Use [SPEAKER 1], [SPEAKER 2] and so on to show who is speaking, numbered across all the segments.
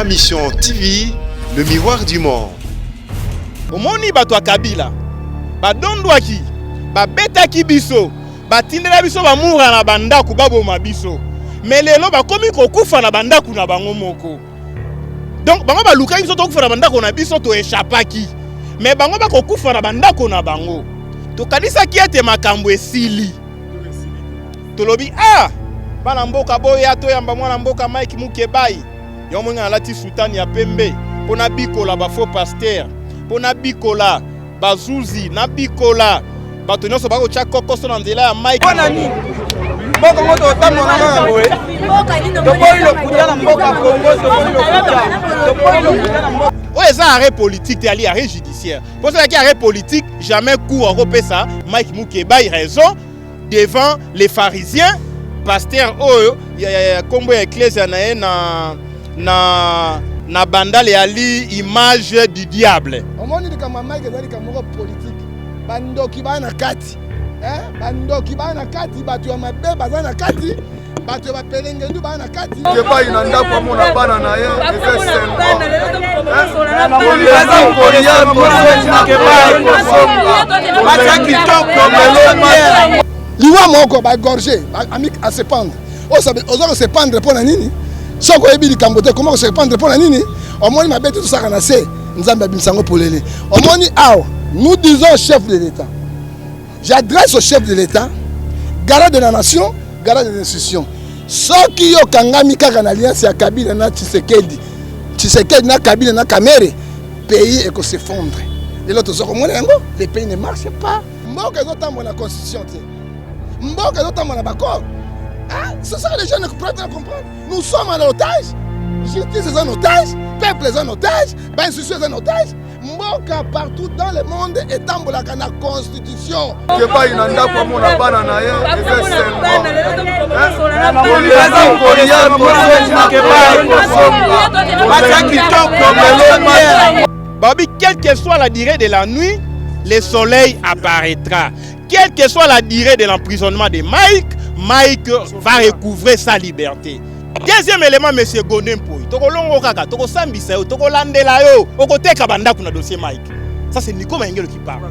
[SPEAKER 1] Ma mission TV, le miroir du monde.
[SPEAKER 2] Omoni bato Kabila, badondwaki, babetaki biso, batindela biso bamura na bandaku baboma biso. Mais lelo bakomi kokufa na bandaku na bango moko. Donc bango baluka biso to kufa na bandaku na biso to échappaki. Mais bango bakokufa na bandaku na bango. To kanisa ki ete makambo esili. Tolobi bana mboka boya to yamba mwana mboka Mike Mukebai. Yo mwenga alati sultani ya pembe. Pona bikola ba faux pasteur. Pona bikola bazuzi na bikola. Bato nyonso bako cha kokoso na nzela ya Mike.
[SPEAKER 3] Bona nini? Mboka moto otambo na ngana boye. Tokoilo kuja na mboka Kongo tokoilo kuja na mboka.
[SPEAKER 2] Oza arrêt politique te ali arrêt judiciaire. Pour ça qu'il y a arrêt politique, jamais coup européen ça Mike Mukebai raison devant les pharisiens. Pasteur oyo ya kombo ecclesia na bandale ali image du diable.
[SPEAKER 4] Omoni de kama Mike ezali kamoko politique. Bandoki bana kati. Bandoki bana kati batu ya mabe bazana kati. Batu ba pelenge ndu bana kati.
[SPEAKER 5] Kebai na ndako mona bana na ye
[SPEAKER 4] liwa moko ba gorger amique à se pendre. Ozo se pendre pour na nini? Soko ebi likambote comment se pendre pour na nini? Omoni mabetu tout ça kana se nzambe bimsango polele. Omoni awa nous disons au chef de l'État. J'adresse au chef de l'État, garant de la nation, garant des institutions. Ceux qui ont kangami kaka na alliance ya Kabila na Tshisekedi na Kabila na Kamere, pays est s'effondre. Et l'autre sort les pays ne marchent pas. Mboka zotambo na constitution te. Mboka zotambo na bakor. C'est ça les gens ne comprennent pas comprendre. Nous sommes en otage. Justice est en otage, peuple est en otage, institution est en otage. Mboka partout dans le monde est en la constitution.
[SPEAKER 5] Kebai na ndako mona bana na ye
[SPEAKER 2] Babi, quelle que soit la durée de la nuit, le soleil apparaîtra. Quelle que soit la durée de l'emprisonnement de Mike va recouvrer sa liberté. Deuxième élément, M. Godin Poy. Tokolongo kaka, toko sambisa yo, toko landela yo. Okoteka bandaku na dossier Mike. Ça c'est Nico Mangelo qui parle.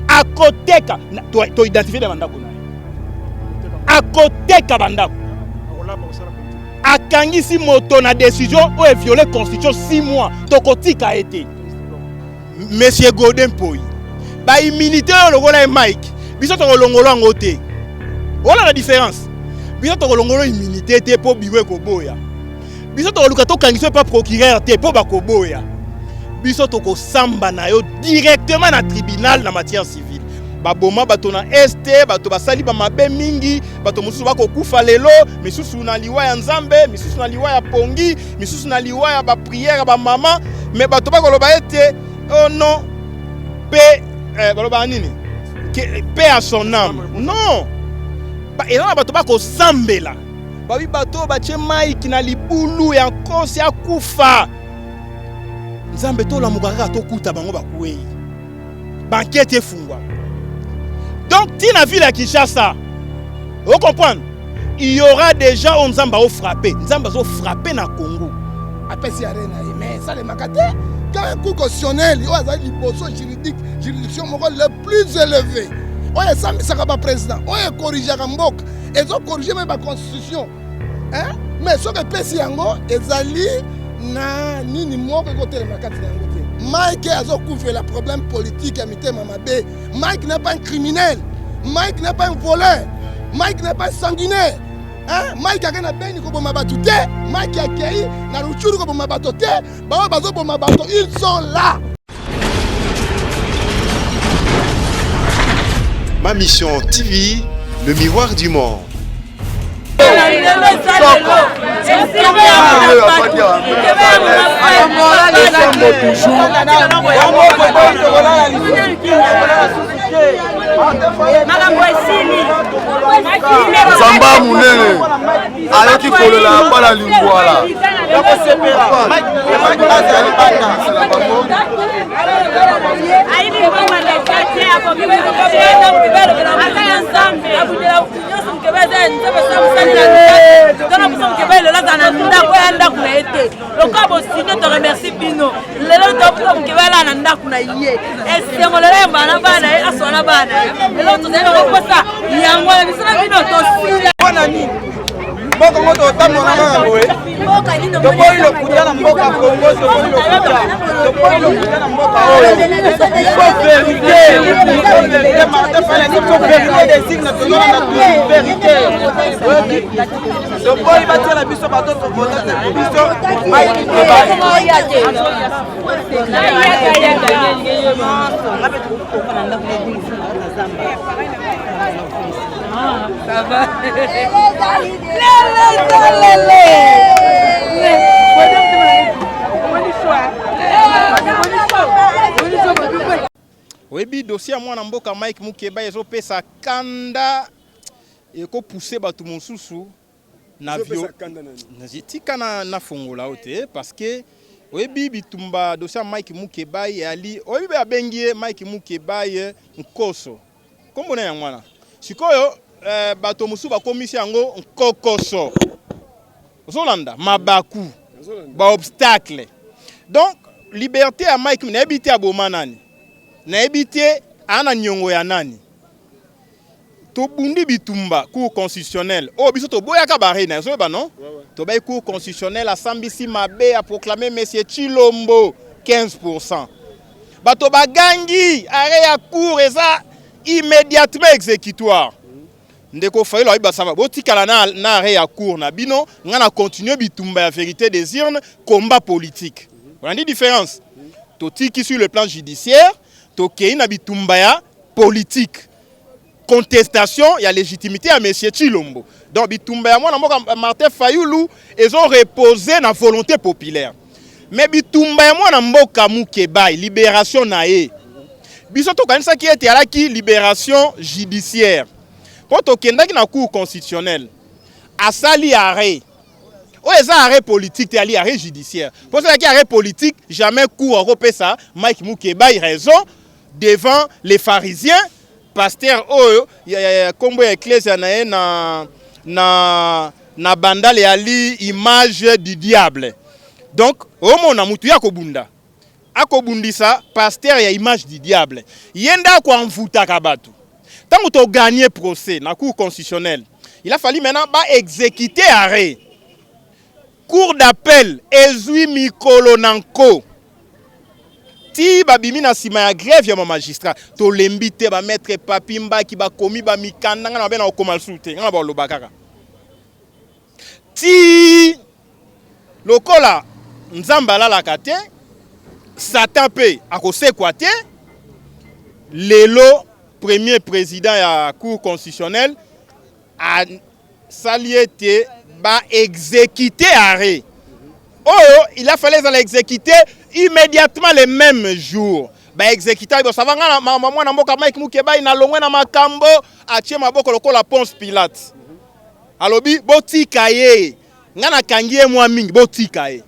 [SPEAKER 2] Akoteka, to identifier des bandaku na. Akoteka bandaku. Akangisi moto na décision ou violer constitution 6 mois. Tokotika a été. M. Godin Poy. Ba immunité yo lokola Mike. Biso tokolongolo ngote. Voilà la différence. Biso tokolongolo immunité te po biwe koboya. Biso tokoluka tokangisa pa procureur te po bakoboya. Biso tokosamba na yo directement na tribunal na matière civile. Baboma bato na este, bato basali ba mabe mingi, bato mususu bakokufa lelo, misusu na liwa ya nzambe, misusu na liwa ya pongi, misusu na liwa ya ba prière ba mama, mais bato bakoloba ete oh non, paix baloba nini? Paix à son âme. Non. Et là, bato bako sambela. Babi bato bache Mike na libulu ya nkosi ya kufa. Nzambe to la mugaka to kuta bango bakuei. Banquette efungwa. Donc tina ville à Kinshasa. Vous comprenez? Il y aura des gens où Nzamba va frapper. Nzamba va frapper na Congo.
[SPEAKER 4] Après si arena mais ça les makate quand un coup constitutionnel, il y a une position juridiction le plus élevé. On est sans Sakaba président, on est corrigé à Mbok, ils ont corrigé même la constitution. Mais ce que PC Yango, Ezali na nini moko côté le makati yango. Mike a couvert le problème politique à Mité Mamabe. Mike n'est pas un criminel. Mike n'est pas un voleur. Mike n'est pas un sanguinaire. Mike a gagné bien ko boma batu te. Mike a accueilli na ruchuru ko boma batu te. Ba bazo boma batu, ils sont là.
[SPEAKER 1] Ma mission TV, le miroir du monde.
[SPEAKER 5] Zamba munene alaki kolola bala lingwala
[SPEAKER 6] Don't na ndako ya ndako na ete loka bo signé to remercie bino lelo to ko ke bala na ndako na ye esengo lelo bana bana asona bana lelo to zelo ko sa yango na bisana bino to sila
[SPEAKER 3] bona nini mboka moto otamona na boye topoi lokuta na mboka Kongo topoi lokuta na mboka oyo faut vérité Martin Fayulu faut vérité des signes tozona na vérité topoi batela biso batoto vote biso maiki
[SPEAKER 6] ça va.
[SPEAKER 2] Webi dossier mwana mboka Mike Mukeba ezopesa kanda eko pousser batu mosusu na vio tika na fongola ote parce que webi bitumba dossier Mike Mukeba ali webi abengie Mike Mukeba nkoso kombo na mwana sikoyo bato musu ba komisi yango nkokoso Zolanda mabaku ba obstacle donc liberté à Mike na habité à Bomanani na habité ana nyongo ya nani to bundi bitumba cour constitutionnel o biso to boya ka bare na so ba non to bay cour constitutionnel a sambisi mabe a proclamer monsieur Chilombo 15%. Bato bagangi arrêt à cour eza immédiatement exécutoire. Ndeko Fayulu ayiba sava botikala na arrêt à cour na bino ngana continuer bitumba ya vérité des urnes combat politique. On a dit différence. Totiki sur le plan judiciaire, tokei na bitumba ya politique. Contestation, il y a légitimité à monsieur Chilombo. Donc bitumba ya mwana mboka Martin Fayulu ils ont reposé na volonté populaire. Mais bitumba ya mwana mboka Mukeba libération na ye. Biso to kanisa ki ete ala ki libération judiciaire. Pour to kendaki na cour constitutionnelle. Asali arrêt. O eza arrêt politique te ali arrêt judiciaire. Pour ça ki arrêt politique jamais cour européen ça Mike Mukeba raison devant les pharisiens. Pasteur oyo ya kombo ya ecclesia na bandale ali image du diable. Donc omo na mutu ya kobunda. Akobundisa pasteur ya image du diable. Yenda ko envuta kabatu. Tant que tu gagné procès na cour constitutionnelle, il a fallu maintenant exécuter arrêt. Cour d'appel ezui mikolo nanko. Ti babimi na sima ya grève ya magistrat to lembite ba maître papimba ki ba komi ba mikanda ngana ba na okoma sute ngana ba lobakaka ti lokola nzamba la kate satan pe akosekwa te lelo premier président ya cour constitutionnelle a saliete ba exécuter arrêt. Oh, il a fallu l'exécuter immédiatement le même jour. Ba exécuter ça va ngana mwana mboka Mike Mukeba ina longwe na makambo atie maboko lokola Ponce Pilate. Alobi botika ye. Ngana kangie mwa mingi botika ye.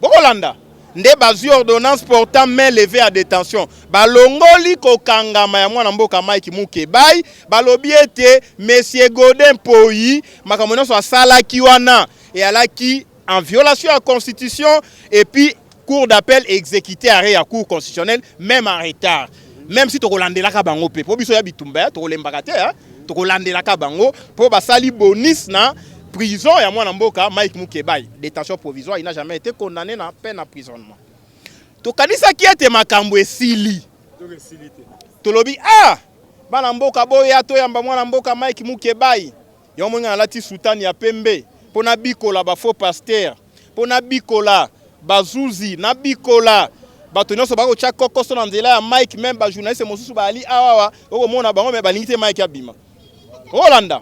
[SPEAKER 2] Bokolanda nde bazu ordonnance portant main levée à détention. Ba longoli ko kangama ya mwana mboka Mike Mukeba balobi ete monsieur Godin Poyi makambo so asala ki wana et alaki en violation à la Constitution et puis cour d'appel exécuté arrêt à cour constitutionnelle même en retard. Même si tu Rolande la kabango pe pour biso ya bitumba to lembakate to Rolande la kabango pour basali bonus na prison ya mwana mboka Mike Mukeba détention provisoire il n'a jamais été condamné na peine d'emprisonnement. To kanisa ki ete makambo esili. To lobi bana mboka boya to yamba mwana mboka Mike Mukeba yo mwenga lati sultani ya pembe. Pona bikola ba faux pasteur, pona bikola bazuzi na bikola bato nyonso bako cha kokoso na nzela ya Mike même ba journaliste mosusu ba ali awawa oko mona bango me balingite Mike abima. Holanda.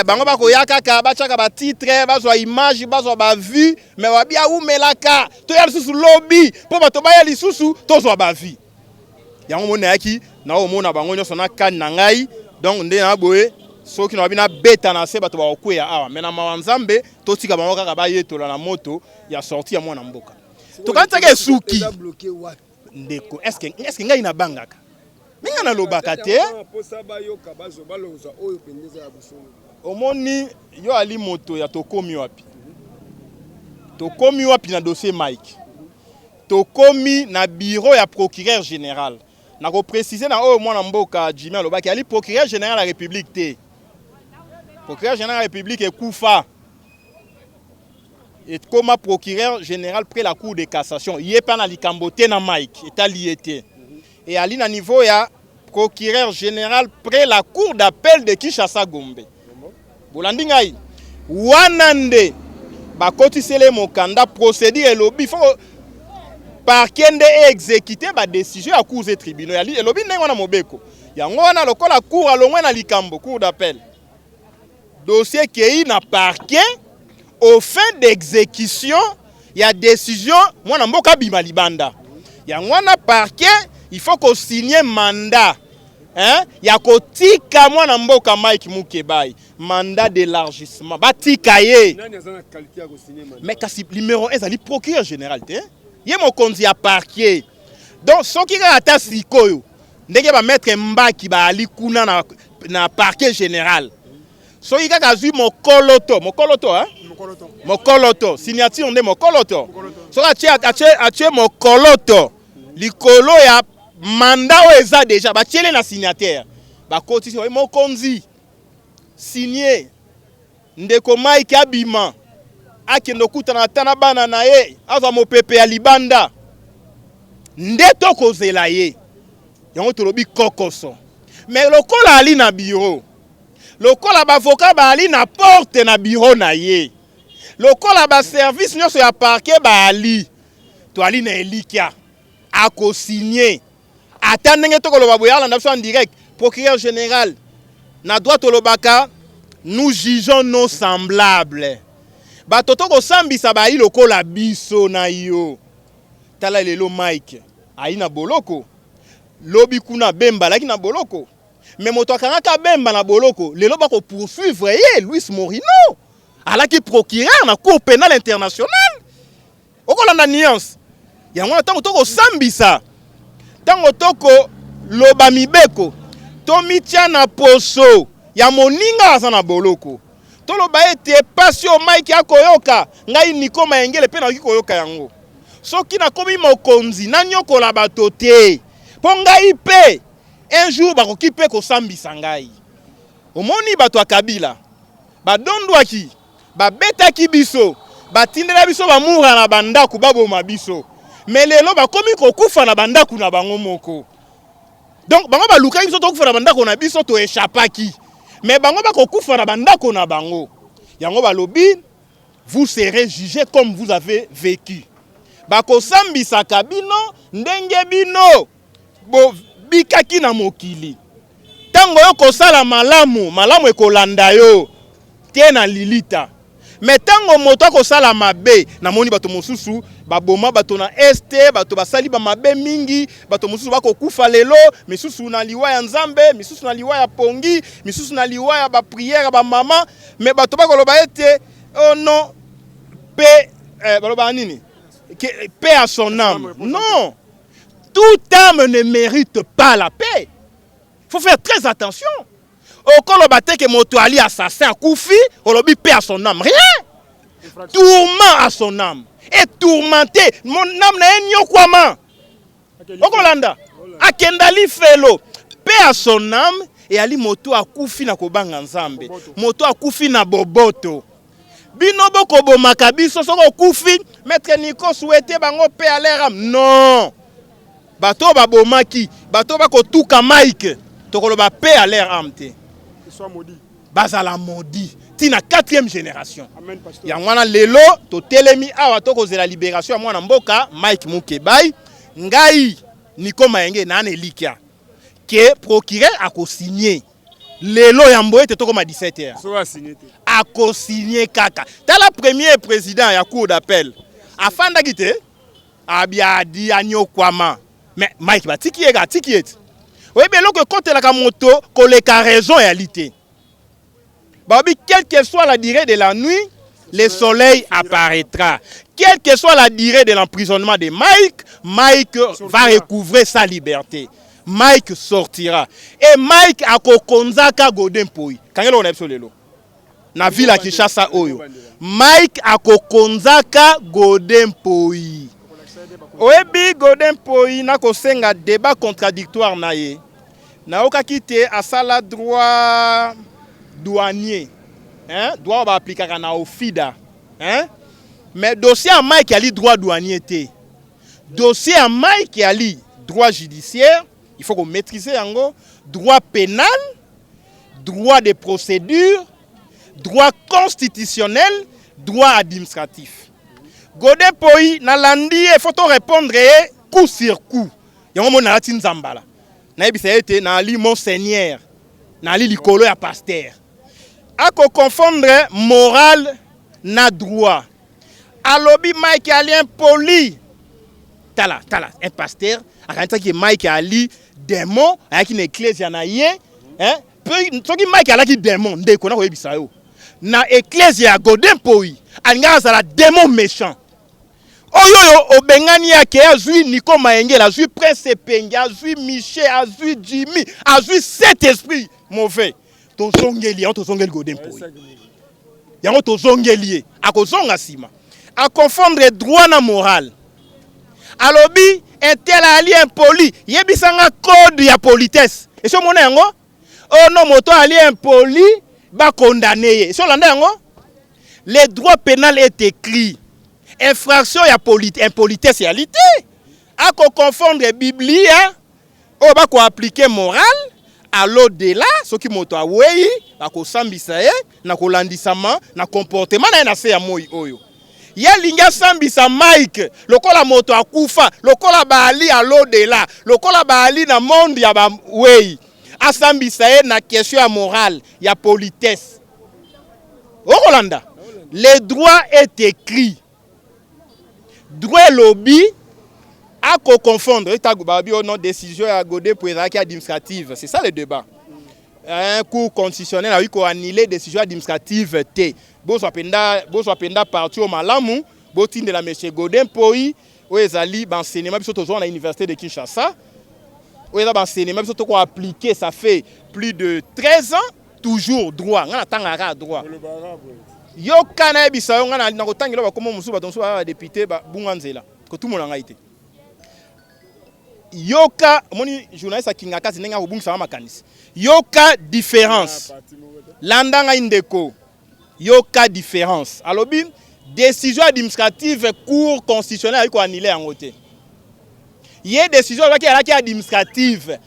[SPEAKER 2] Bango bako yakaka ba chaka ba titre bazwa image bazwa ba vue mais wabia umelaka to ya lisusu lobby po bato ba ya lisusu tozwa ba vue. Yango mona yaki na o mona bango nyonso na kan na ngai donc nde na boye so qui n'obina beta na se bato ba okuya awa mena mawanzambe to tika bango kaka ba yetola na moto ya sorti ya mwana mboka to kantaka suki ndeko est-ce que ngai na bangaka minga na lobaka te omoni yo ali moto ya tokomi wapi. Tokomi wapi na dossier Mike. Tokomi na bureau ya procureur général. Na ko préciser na o mwana mboka Jimmy Alobaki ali procureur général de la République té. Procureur général de la République est Koufa. Et comme procureur général près la cour de cassation, il est pas na likamboté na Mike, est aliété. Et ali na niveau ya procureur général près la cour d'appel de Kinshasa Gombe. Bolandi ngai. Wanande ba kotisele mokanda procédure et lobby faut parquet de exécuter ba décision à cour et tribunaux. Et lobby ndengo na mobeko. Yango wana lokola cour alongwe na likambo cour d'appel. Dossier qui na parquet au fin d'exécution, il y a décision, moi na mboka bima libanda. Yango na parquet, il faut qu'on signe mandat. Hein? Il y a kotika moi na mboka Mike Mukebai, mandat d'élargissement. Batika ye. Mais kasi numéro 1 c'est procureur général té. Yé mon konzi a parquet. Donc ce qui a ata sikoyo, ndenge ba mettre mbaki ba ali kuna na parquet général. So il a vu mon coloto, hein? Mon coloto, signature de mon coloto. So a tué mon coloto. Likolo ya mandat o eza déjà ba tiele na signataire. Ba koti mon konzi signé ndeko Mike Abima. Akendo kutana tana bana na ye, aza mo pepe ya libanda. Ndeto kozela ye. Yango tolobi kokoso. Mais lokola ali na bureau. Lokola ba avocat ba ali na porte na bureau na ye. Lokola ba service nyonso ya parquet ba ali. To ali na elikia. Ako signé. Ata ndenge to koloba boyala na en direct. Procureur général. Na droit tolobaka, nous jugeons nos semblables. Ba toto ko sambisa ba ali lokola biso na yo. Tala lelo Mike. Ayi na boloko. Lobi kuna bemba laki na boloko. Mais moto akanga bemba na boloko, lelo ba ko poursuivre ye Louis Morino. Alaki procureur na cour pénale internationale. Okolanda nuance. Yango tango toko sambisa. Tango toko loba mibeko. Tomitia na poso ya moninga aza na boloko. Toloba ete pasi o Mike akoyoka, ngai Niko Mayengele pe na koyoka yango. Soki na komi mokonzi na nyokola bato te. Po ngai pe un jour bakoki pe ko sambisa ngai. Omoni bato ya Kabila. Ba dondwaki, ba betaki biso, ba tindela biso ba mura na bandaku baboma biso. Mais lelo bakomi kokufa na bandaku na bango moko. Donc bango ba luka biso to kufa na bandaku na biso to échappaki. Mais bango ba kokufa na bandako na bango. Yango ba lobi, vous serez jugés comme vous avez vécu. Ba ko sambisa kabino ndenge bino bo bikaki na mokili. Tango yo kosala malamu, malamu ekolanda yo te na lilita. Mais tango moto kosala mabe na moni bato mosusu baboma bato na este bato basali ba mabe mingi bato mosusu bako kufa lelo misusu na liwa ya nzambe misusu na liwa ya pongi misusu na liwa ya ba prière ba mama mais bato bakoloba ete oh non paix baloba nini paix à son âme. Non, toute âme ne mérite pas la paix. Il faut faire très attention. Au kolobate que moto ali assassin koufi, on lobi paix à son âme. Rien. Tourment à son âme. Et tourmenté. Mon âme n'a rien kwama. Okolanda. Akendali felo. Paix à son âme. Et ali moto a koufi na kobanga nzambe. Moto a koufi na boboto. Bino boko bomaka biso soko koufi. Maître Niko souhaité bango paix à leur âme. Non. Bato ba bomaki. Bato ba ko tuka Mike. Tokoloba paix à leur âme te.
[SPEAKER 7] Soit maudit.
[SPEAKER 2] Bazala maudit. Tina 4e génération.
[SPEAKER 7] Amen, pasteur.
[SPEAKER 2] Yangwana lelo to telemi awa toko la libération mwana mboka Mike Mukebai ngai Niko Mayenge na anelikia ke procureur ako signé lelo yamboye te toko ma 17h.
[SPEAKER 7] So a signé.
[SPEAKER 2] Ako signé kaka. Tala premier président ya cour d'appel. Afanda kite abiadi anyokwama. Mais Mike ba tiki ega tiki et. Oui, mais lorsque quand la moto, qu'on les a raison et réalité. Babi, quelle que soit la durée de la nuit, le soleil apparaîtra. Quelle que soit la durée de l'emprisonnement de Mike, Mike va recouvrer sa liberté. Mike sortira. Et Mike a kokonzaka godempoi. Quand on a absolument. na ville ya Kinshasa oyo. Mike akokonzaka Godin Mpoi. Oyebi Godin Mpoi na kosenga débat contradictoire na ye. Na okaki te asala droit douanier. Hein? Droit ba appliquer na OFIDA. Hein? Mais dossier à Mike ali droit douanier te. Dossier à Mike ali droit judiciaire, il faut qu'on maîtrise yango, droit pénal, droit de procédure, droit constitutionnel, droit administratif. Godin Mpoi nalandi il faut répondre coup sur coup. Yango mo na tin zambala. Na yebisa ete na ali monseigneur, na ali likolo ya pasteur. Ako confondre moral na droit. Alobi Mike ali impoli. Tala, un pasteur, a qui Mike ali démon, avec une ecclésia na ye, hein? Ce qui Mike ali démon, ndé kona ko yebisa yo. Na ecclésia Godin Mpoi, anga za la démon méchant. Oyo obengani yake azui Nico Maenge, azui Prince Penga, azui Michel, azui Jimmy, azui cet esprit mauvais. To zongeli, to zongeli Godin Mpoi. Yango to zongeli, akozonga sima. A confondre droit na moral. Alobi intel ali impoli, yebisanga code ya politesse. Et so mona yango? Oh non, moto ali impoli, ba condamné. Et so landa yango? Le droit pénal est écrit. Infraction ya impolitesse réalité. A ko confondre Biblia, o ba ko appliquer moral à l'au-delà, ce qui moto awei, ba ko sambisa na ko landisama, na comportement na se ya moi oyo. Ya linga sambisa Mike, lokola moto akufa, lokola baali à l'au-delà, lokola baali na monde ya ba wei. Asambisa na question ya morale, ya politesse. Okolanda, le droit est écrit. Droit lobby à confondre non décision à Godin pour administrative, c'est ça le débat. Un cours constitutionnel a eu qu'on annulé décision administrative T. Bon soit penda parti au malamu, botin de la monsieur Godin Mpoi, où ils allaient enseignement puis surtout à l'université de Kinshasa. Où ils ont enseignement puis surtout qu'on appliqué ça fait plus de 13 ans toujours droit, on attend à droit. Yo kana bisa yo ngana na kotangela ba komo musuba tonso ba député ba bunganzela ko tout monde ngaite yoka moni journaliste akingaka zinenga ko bungisa makanisi yoka différence landanga indeko yoka différence alobi décision administrative cour constitutionnelle ko annuler en côté yé décision qui administrative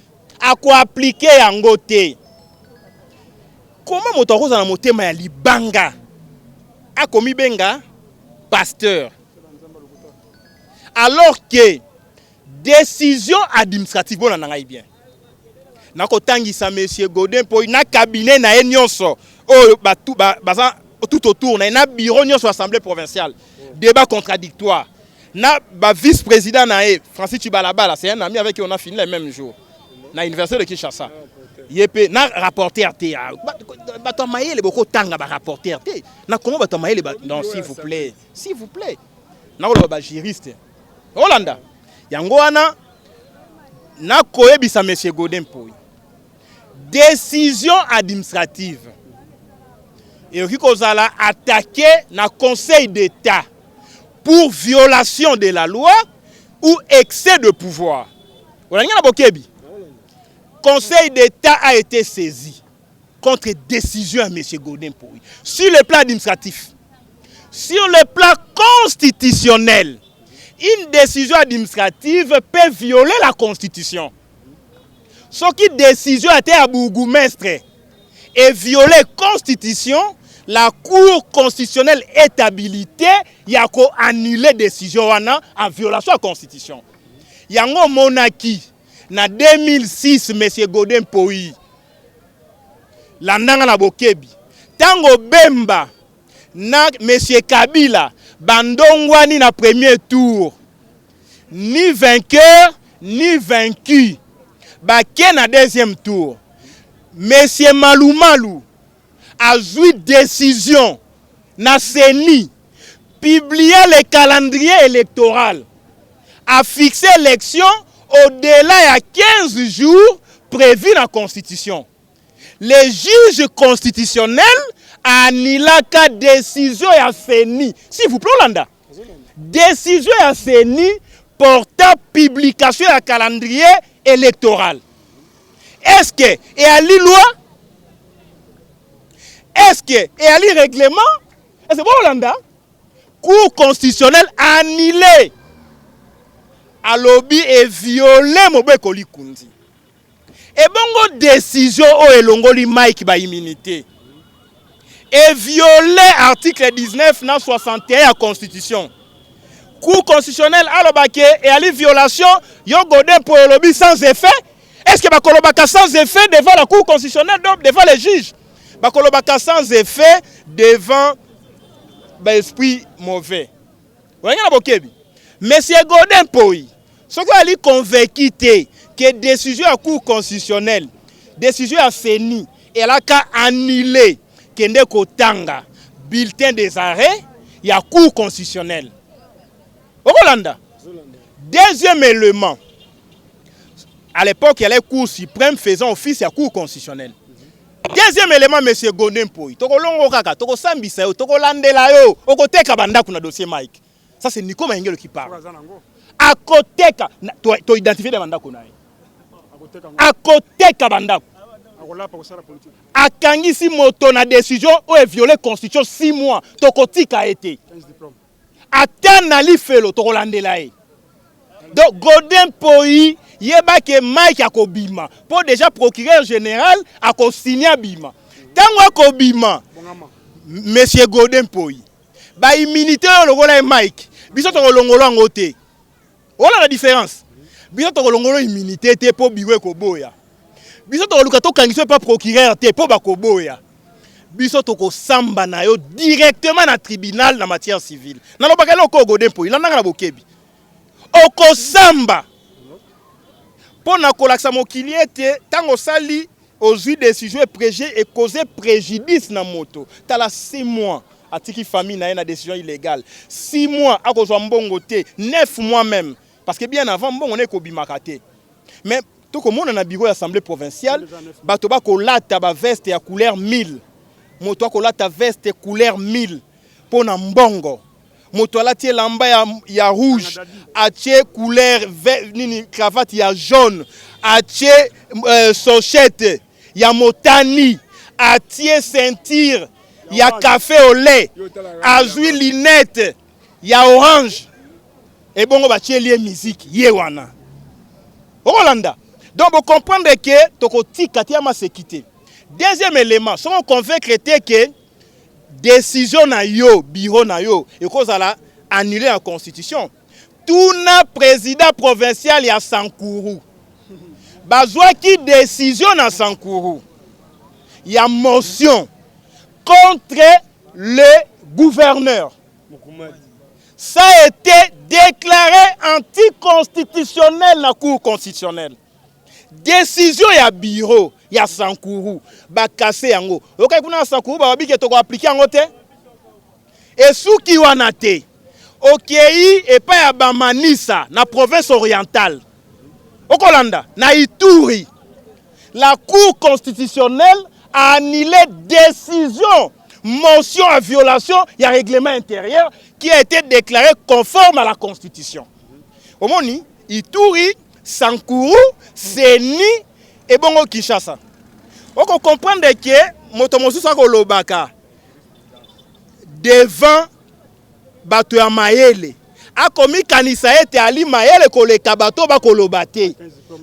[SPEAKER 2] à quoi appliquer en côté comment moto ko za na motema ya libanga a commis benga pasteur. Alors que décision administrative bon na ngai bien. Na ko tangisa monsieur Godin Mpoi na cabinet na nyonso o tout autour na bureau nyonso assemblée provinciale. Débat contradictoire. Na ba vice-président na Francis Chibalabala, c'est un ami avec qui on a fini le même jour. Na université de Kinshasa. Yepé na rapporteur te bato maïle boko tanga ba rapporteur te na comment bato maïle non s'il vous plaît na ko ba juriste Hollanda yango wana na koyebisa monsieur Godin Mpoi décision administrative et qui kozala attaquer na conseil d'état pour violation de la loi ou excès de pouvoir on a na bokebi. Conseil d'État a été saisi contre décision à M. Godin Mpoi. Sur le plan administratif, sur le plan constitutionnel, une décision administrative peut violer la Constitution. Ce qui décision a été à Bourgoumestre et violer la Constitution, la Cour constitutionnelle est habilitée à annuler la décision en violation de la Constitution. Il y a un monarchie. Na 2006 monsieur Godin Mpoi landanga na bokebi tango bemba na monsieur Kabila bandongwani na premier tour ni vainqueur ni vaincu baké na deuxième tour monsieur Malumalu a eu décision na CENI publier le calendrier électoral a fixé l'élection au-delà de 15 jours prévus dans la Constitution. Les juges constitutionnels anilaka décision ya CENI. S'il vous plaît, Olanda. Décision ya CENI portant publication ya calendrier électoral. Est-ce que et à la loi? Est-ce que et à la règlement? Est-ce que bon, Olanda? Cour constitutionnelle annulé. A lobby et violé Mobeko Likundi. Et bongo décision o elongoli Mike ba immunité. Et violé article 19 na 61 à constitution. Cour constitutionnelle a lobake et à la violation yo godin pour le lobby sans effet. Est-ce que bakolobaka sans effet devant la cour constitutionnelle donc devant les juges? Bakolobaka sans effet devant l'esprit mauvais. Vous voyez la bokebi? Monsieur Godin Poyi, ce qu'on a convaincu que décision à cour constitutionnelle, décision à CENI, elle a qu'à annuler kende kotanga bulletin des arrêts, il y a cour constitutionnelle. Au Hollande. Deuxième élément, à l'époque, il y a les cours suprêmes faisant office à cour constitutionnelle. Deuxième élément, monsieur Godin Poyi, toko longo kaka, toko sambisa yo, toko landela yo, oko teka banda kuna dossier Mike. Ça c'est Nico Mengele qui parle. À côté, tu as identifié des mandats qu'on a. À côté, Kabanda. À Kangisi Moto, na décision où est violée la constitution 6 mois. Tokoti a été. À Tanali Felo, Tokolandelae. Donc, Godin Poyi, yeba que Mike a Kobima. Pour déjà procureur général, a signé Bima. Tant que Kobima, monsieur Godin Poyi, ba immunité le rôle Mike. Biso to longolo ngote. Voilà la différence. Biso to longolo immunité te po biwe ko boya. Biso to luka to kangiso pas procureur te po ba ko boya. Biso to ko samba na yo directement na tribunal na matière civile. Na lo bakalo ko Godin Poyi, na nga bokebi. Oko samba. Po na kolaksa mokilier te tango sali aux décision et causer préjudice na moto. Tala 6 mois. Atiki famille na une décision illégale. 6 mois à cause mbongo te, 9 mois même. Parce que bien avant bon on est kobimakate. Mais tout comme on a bureau assemblée provinciale, bato ba ko lata ba veste ya couleur 1000. Moto ko lata veste couleur 1000 pour na mbongo. Moto la tie lamba ya rouge, atie couleur nini cravate ya jaune, atie sochette ya motani, atie ceinture il y a café au lait, azui linette, il y a orange. Et bon, on va tirer musique, yewana. Hollanda. Donc, vous comprenez que Tokoti Katiama s'est quitté. Deuxième élément, si on convaincre que décision na yo, bureau na yo, et cause à la annuler la constitution. Tout na président provincial y a Sankourou. Bazwa qui décision na Sankourou. Il y a motion contre le gouverneur. Ça a été déclaré anticonstitutionnel dans la Cour constitutionnelle. Décision ya bureau, ya Sankourou, ba cassé yango. OK kuna Sankourou ba biki to ko appliquer yango te. Et sous ki wana te. OK et pas ya Bamanisa na province orientale. Okolanda na Ituri. La Cour constitutionnelle a annulé décision, motion à violation, il y a un règlement intérieur qui a été déclaré conforme à la Constitution. Au Moni, Ituri, Sankourou, CENI et Bongo Kinshasa. On comprend que Motomosu Sakolobaka devant Bato ya Mayele a commis kanisa ete ali Mayele koleka bato bakolobate.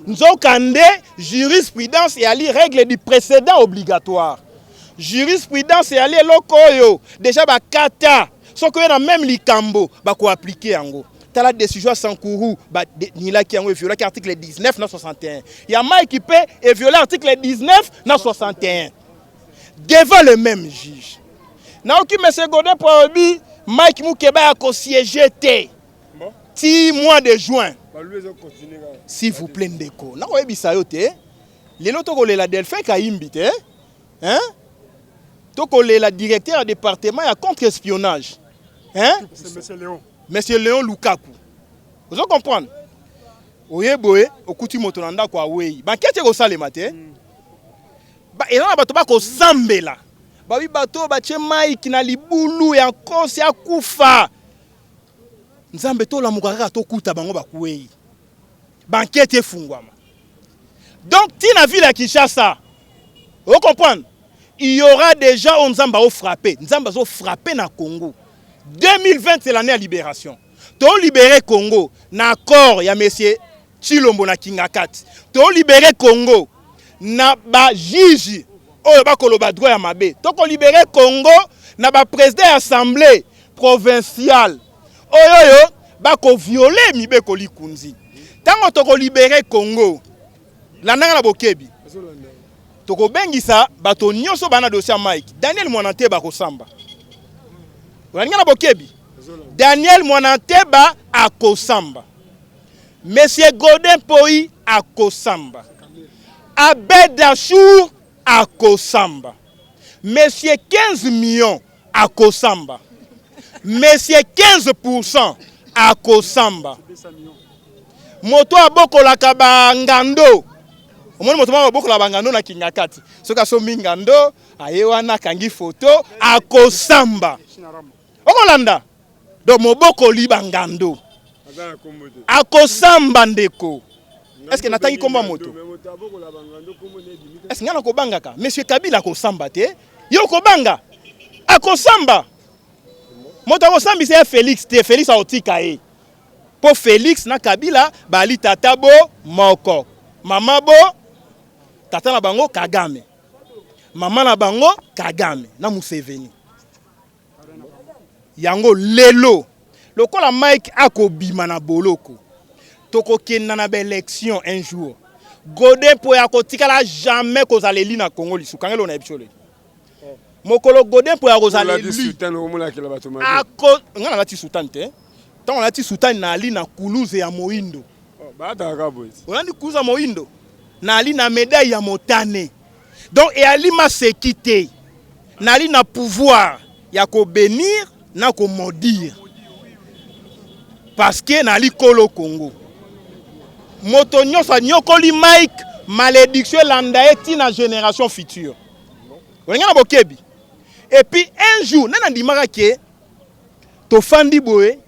[SPEAKER 2] Nzokande jurisprudence et ali règle du précédent obligatoire. Jurisprudence et ali lokoyo déjà ba kata soko na même likambo ba ko appliquer yango. Tala décision à Sankourou ba nila ki yango violer article 19 na 61. Ya mai qui peut et violer article 19 na 61. Devant le même juge. Na oki monsieur Godin Poyi Mike Moukeba a co-siégé 6 mois de juin. S'il vous plaît, Ndeko. Na oyebi sayote. Lelo tokole la Delphin ka imbite. Hein? Tokole la directeur du département à contre-espionnage. Hein? C'est monsieur Léon. Monsieur Léon Lukaku. Vous comprenez? Oyeboé, okuti motonanda kwa wei. Ba kete ko sale matin. Ba elana bato ba ko sambela. babi bato batie Mike na libulu ya nkosi akufa nzambe to la mukaka to kuta bango bakuei banquete fungwama. Donc tina ville à Kinshasa vous comprenez, il y aura déjà on nzamba au frappé, nzamba zo frappé na Congo. 2020 c'est l'année à libération. To libérer Congo na accord ya monsieur Chilombo na Kingakati. To libérer Congo na ba juge oyo ba koloba droit ya mabe. To ko libérer Congo na ba président assemblée provinciale. Oyo ba ko violer mibe ko likunzi. Tango to ko libérer Congo la nanga na bokebi. To ko bengisa bato nyonso bana dossier Mike. Daniel Mwanante ba ko samba. La nanga na bokebi. Daniel Mwananteba a Kosamba. Monsieur Godin Poi a Kosamba. Abed Achour a Kosamba. Monsieur 15 millions a Kosamba. Monsieur 15% a Kosamba. Moto a boko la kabangando. Omoni moto a boko la bangando na Kingakati. Soka so mingando ayewana kangi photo a Kosamba. Okolanda. Donc moboko libangando akosamba ndeko. Est-ce que natangi komba moto? Est-ce que ngana ko bangaka monsieur Kabila akosamba te yo ko banga akosamba moto akosamba c'est Félix te Félix a otika e po Félix na Kabila bali tata bo moko mama bo tata na bango Kagame mama na bango Kagame na Museveni. Yango lelo lokola Mike akobima na boloko toko kenda na élection un jour Godin po ya kotikala jamais kozaleli na Congo lisu kangelo na ebisole mokolo Godin po ya kozaleli sultan omona kila bato ma ako ngana lati sultan te tant lati sultan na ali na kuluze ya moindo ba ta ka boys on di kuza moindo na ali na médaille ya motane donc et ali ma sécurité na ali na pouvoir ya ko bénir na ko maudire parce que na li kolo Congo moto nyosa nyokoli Mike malédiction landa eti na génération future olinga na bokebi et puis un jour nana ndimaka ke to fandi boye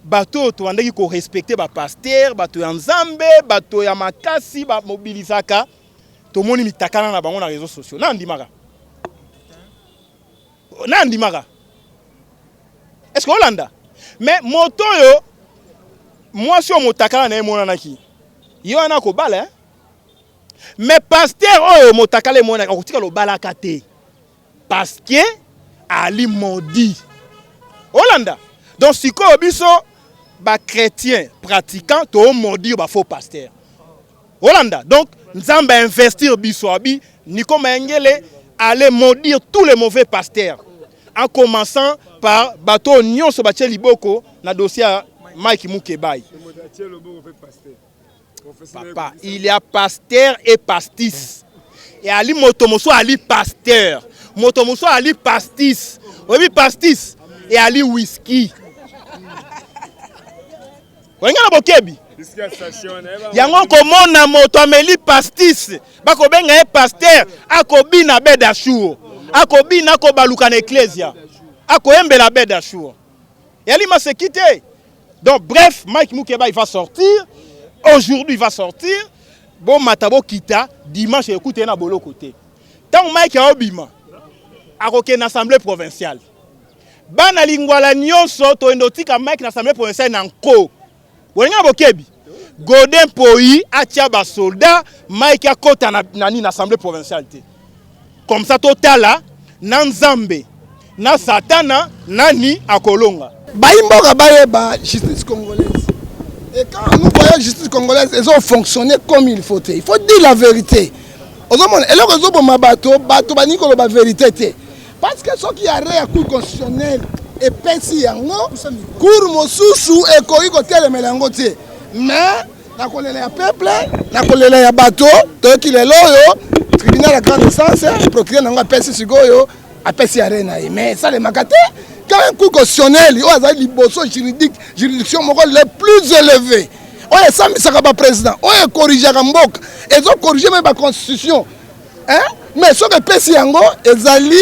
[SPEAKER 2] bato to andaki ko respecter ba pasteur bato ya nzambe bato ya makasi ba mobilisaka to moni mitakana na bango na réseaux sociaux nana ndimaka est-ce que Hollanda? Mais moto yo moi si on motakala na mona naki yo ana ko bala mais pasteur oyo motakala mona ko tika lo bala kate parce que ali maudit Hollanda. Donc si ko biso ba chrétien pratiquant to maudit ba faux pasteur Hollanda. Donc nzamba investir biso abi Niko Mengele aller maudire tous les mauvais pasteurs en commençant par bateau Nyon Sobache Liboko na dossier Mike Mukebai. Papa, il y a pasteur et pastis. Et Ali Motomoso Ali pasteur. Motomoso Ali pastis. Oui, pastis. Et Ali whisky. Vous avez bokebi. Yango komona moto ameli pastis. Bako benga e pasteur. Akobi na bedashur. Akobi na ko baluka na ecclesia. Ako embe la bedashur. Et Ali m'a quitté. Donc bref, Mike Mukeba il va sortir. Aujourd'hui il va sortir. Bon matabo kita dimanche écoutez na bolo côté. Tant Mike a obima. Akoke na assemblée provinciale. Bana lingwala nyonso to endotika Mike na assemblée provinciale na nko. Wenga bokebi. Godin Poi atia ba soldat Mike akota na ni na assemblée provinciale. Comme ça totala na Nzambe na Satana nani akolonga.
[SPEAKER 4] Baimboka baye ba justice congolaise. Et quand nous voyons la justice congolaise, ils ont fonctionné comme il faut. Il faut dire la vérité. Et là, ils ont bateau baniko la vérité. Parce que ceux qui arrêtent la cour constitutionnelle et pensi yango, cour mosusu et koi côté le melangote. Mais na kolele ya peuple, na kolele ya bateau, to ki le loyo, tribunal de grande instance, procureur nanga pensi sigoyo, a pensi arena. Mais ça les makate. Quand un coup constitutionnel, il y a une juridiction les plus élevées. On est président, on est corrigé à Mbok. Ils ont corrigé même la constitution. Hein? mais ce que pesi yango ezali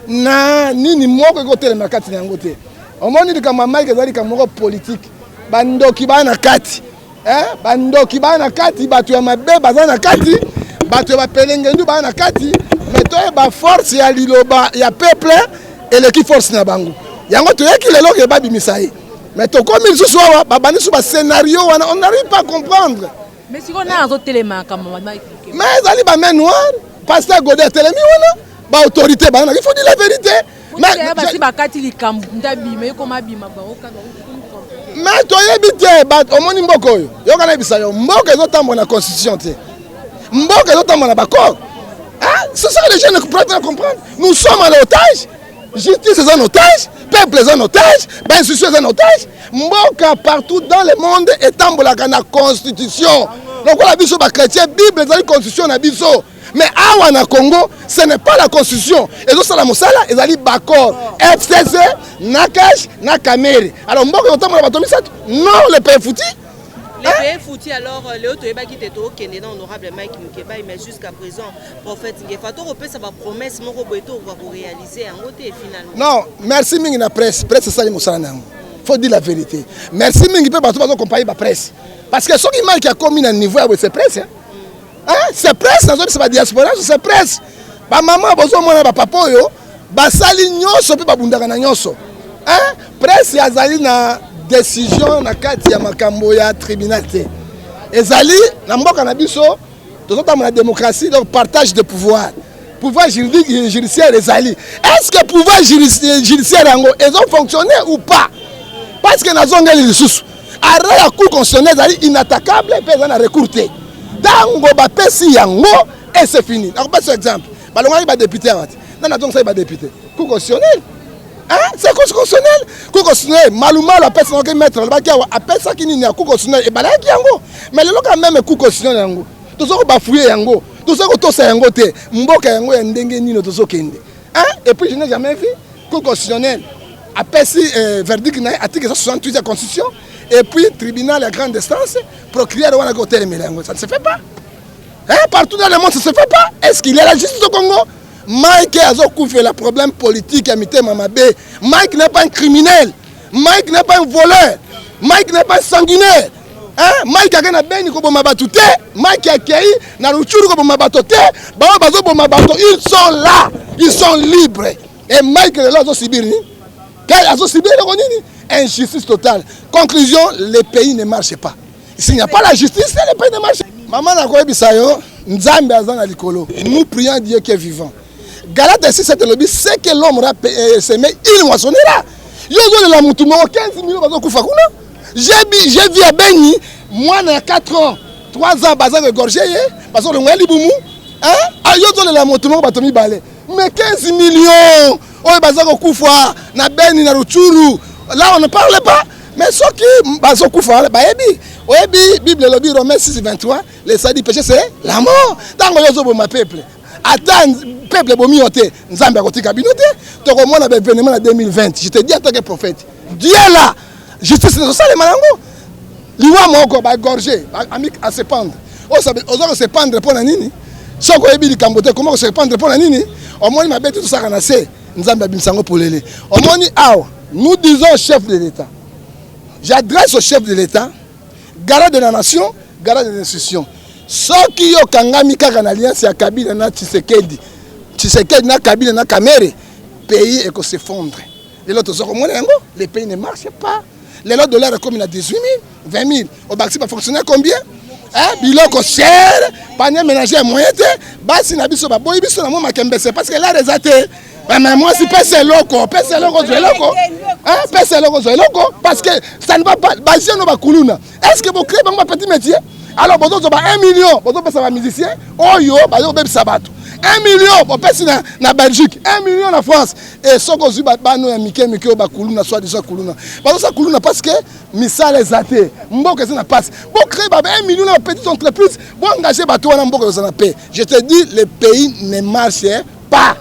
[SPEAKER 4] na nini moko ekotelema kati na yango te omoni likambo Mike ezali likambo moko politique bandoki bana na kati bandoki bana na kati bato ya mabe baza na kati bato ya bapelengendu bana na kati mais toyeba force ya liloba ya peuple eleki force na bango yango toyeki lelo ke babimisa ye mais tokomi lisusu awa babandi su bascénario wana on n'arrive pas à comprendre
[SPEAKER 6] mais si on a azotelema kama Mike
[SPEAKER 4] mais ezali bamain noire pasteur Godet telemi wana ba autorité bana il faut dire la vérité
[SPEAKER 6] mais
[SPEAKER 4] toyebi te bato omoni mboka oyo yoka na bisa yo mboka ezotambola na constitution te mboka ezotambola na baccord c'est ça que les gens ne peuvent pas comprendre nous sommes en otage justice est en otage peuple est en otage institution est en otage mboka partout dans le monde etambolaka na constitution donc la biso ba chrétien bible ezali constitution na biso mais awa na Congo ce n'est pas la constitution ezosala mosala ezali baccord FCC Nakash na Kamere alors mboka otambola bato misato non le pays fouti
[SPEAKER 7] les pays fouti alors Léo Toyebaki Teto Kennedy honorable Mike Mukeba mais jusqu'à présent prophète Ngefa to repesa ba promesse moko boeto va réaliser en côté finalement
[SPEAKER 4] non merci mingi na presse ça mosala nango faut dire la vérité merci mingi pe bato bazo comparer ba presse parce que soki Mike a commis na niveau ya c'est presse c'est presse c'est pas diaspora c'est presse ba maman bozo mona ba papa yo ba sali nyoso pe babundaka na nyoso presse yazali na décision na kati ya makambo ya tribunal te ezali na mboka na biso tozotama na démocratie donc partage de pouvoir juridique judiciaire ezali est-ce que pouvoir judiciaire yango ezo fonctionner ou pas parce que nazongeli lisusu arrêt ya cour constitutionnelle ezali inattaquable pe ezali na recours te tango bapesi yango et c'est fini nakopesa exemple balongaki badéputé awati nana tongosali badéputé cour constitutionnelle c'est cour constitutionnelle cour constitutionnelle malumalu apesaki maître alobaki awa apesaki nini ya cour constitutionnelle ebalaki yango mais lelo quand même cour constitutionnelle yango tozoko bafouye yango tozoko tosa yango te mboka yango ya ndenge nino tozokende et puis je n'ai jamais vu cour constitutionnelle apesi verdict na article 168 de la constitution et puis tribunal à grande instance procureur wana ko telemela yango ça ne se fait pas partout dans le monde ça se fait pas est-ce qu'il y a la justice au Congo Mike azokufa le problème politique à mitema mabe Mike n'est pas un criminel Mike n'est pas un voleur Mike n'est pas sanguinaire Mike a beni ko boma batu te Mike akei na ruchuru ko boma bato te ba bazo boma bato ils sont là ils sont libres et Mike là azo subir ni quel azo subir ko nini injustice totale conclusion les pays ne marchent pas s'il n'y a pas la justice les pays ne marchent pas maman na ko ebisa yo nzambe azana likolo nous prions Dieu qui est vivant Galate 6:7 lobby c'est que l'homme aura semé il moissonnera yo zo la mutu mo 15 millions bazo kufa kuna j'ai vu à Beni moi na 4 ans 3 ans baza regorgé parce que le ngeli bumu yo zo la mutu mo bato mibale mais 15 millions oyo baza kufa na Beni na Ruchuru là on ne parle pas mais ceux qui bazo kufa ba yebi oyebi Bible lobby Romains 6:23 les sadis péché c'est la mort tango yo zo bo ma peuple attends peuple bomi oté nzambe akotika binoté to ko mona événement en 2020 je te dis en tant que prophète Dieu là justice ne ça les malango liwa moko ba gorger amic à se pendre ozo se pendre pour na nini soko ebi likambote comment se pendre pour na nini omoni mabetu tout ça kana se nzambe abimsango polele omoni awa nous disons au chef de l'État j'adresse au chef de l'État garant de la nation garant de l'institution soki yo kangami kaka na alliance ya Kabila na Tshisekedi na Kabila na Kamere pays eko s'effondre les autres sont comme les pays ne marchent pas les lots dollars comme il a 18 000 20 000 au Baxi va fonctionner combien biloko cher panier ménager moyen te basi na biso ba boyi biso na mo makembe c'est parce que là les athées mais moi si pèse loko parce que ça ne va pas basi no ba kuluna est-ce que vous créez un petit métier alors vous avez 1 million vous avez un musicien oyo ba yo bebisa bato 1 million pour personne na Belgique 1 million en France et soko zuba bano ya mike ba kuluna soit déjà kuluna parce que kuluna parce que misala les athées mboka ça na passe pour créer 1 million de petites entreprises pour engager bato na mboka ça na paix je te dis le pays ne marche pas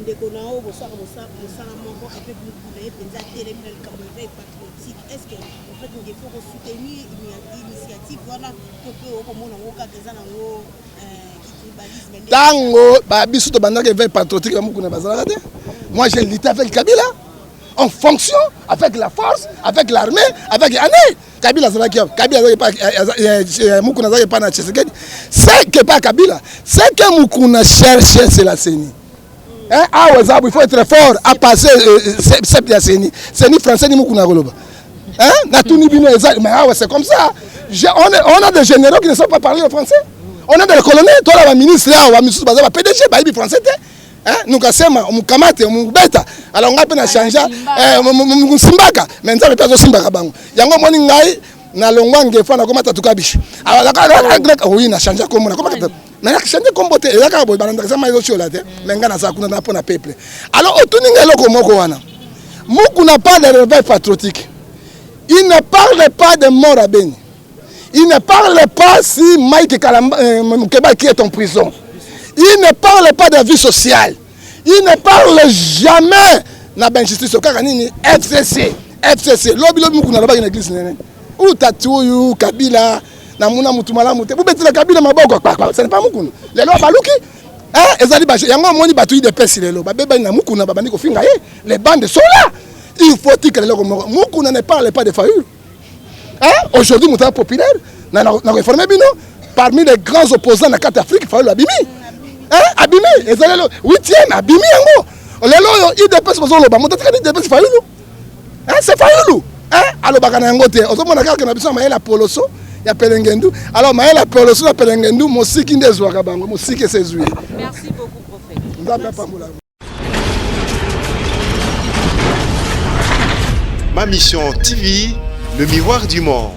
[SPEAKER 8] ndeko na o bosaka mosala moko avec mokuna ye mpenza atelemi na likambo ya veille patriotique. Est-ce que en fait il faut soutenir initiative wana to pe okomona ngo kaka eza nango tribalisme
[SPEAKER 4] tango babiso to bandaka veille patriotique ya mokuna bazalaka te. Moi j'ai lutté avec Kabila en fonction avec la force, avec l'armée, avec année. Kabila zalaki Kabila mukuna zalaki pas na Tshisekedi. C'est que pas Kabila, c'est que mukuna cherche c'est la CENI. Hein, il faut être fort à passer cette la CENI. CENI français ni mukuna goloba. Hein, na tout ni bino mais c'est comme ça. On a des généraux qui ne savent pas parler le français. On a des colonels, toi la ministre là, wa ministre baza PDG ba ibi français te. Hein, nous kasema mukamate mubeta. Alors on a peine à changer simbaka mais nza pepe zo simbaka bango. Yango moni ngai na longwa ngefa na komata tukabishi. Alors oui na changer comme na komata. Mais na changer comme bote ezaka boy bananda kasema izo chola te. Mais ngana sa kuna na pona peuple. Alors otuninga eloko moko wana. Muku n'a pas de réveil patriotique. Il ne parle pas de mort à Beni. Il ne parle pas si Mike Mukeba qui est en prison. Il ne parle pas de vie sociale. Il ne parle jamais de justice. FCC. FCC. Lobi mukuna loba na église nene. Ou tatu Kabila na muna mutumala mute. Vous mettez la Kabila maboko kwa. Ce n'est pas mukuna. Les lois baluki. Hein, ezali ba yango moni batu de pesi lelo. Ba beba na mukuna ba bandi ko finga ye. Les bandes sont là. Il faut que les lois mukuna ne parle pas de Fayulu. Hein? Aujourd'hui, Mouta populaire, n'a réformé Bino. Parmi les grands opposants de la carte Afrique, il faut l'abimi. Hein? Abimi. Et c'est le 8e, abimi. Les lois, ils dépassent le bas. Mouta dépasse Fayulu. Hein? C'est Fayulu. Hein? Alors, Bakanangote, au moment où on a besoin de la Poloso, il y a Pelengendu. Alors, la Poloso, la Pelengendu, mon siki n'est pas Kabango, mon siki c'est Zoué.
[SPEAKER 7] Merci beaucoup, prophète.
[SPEAKER 1] Ma mission TV, le miroir du monde.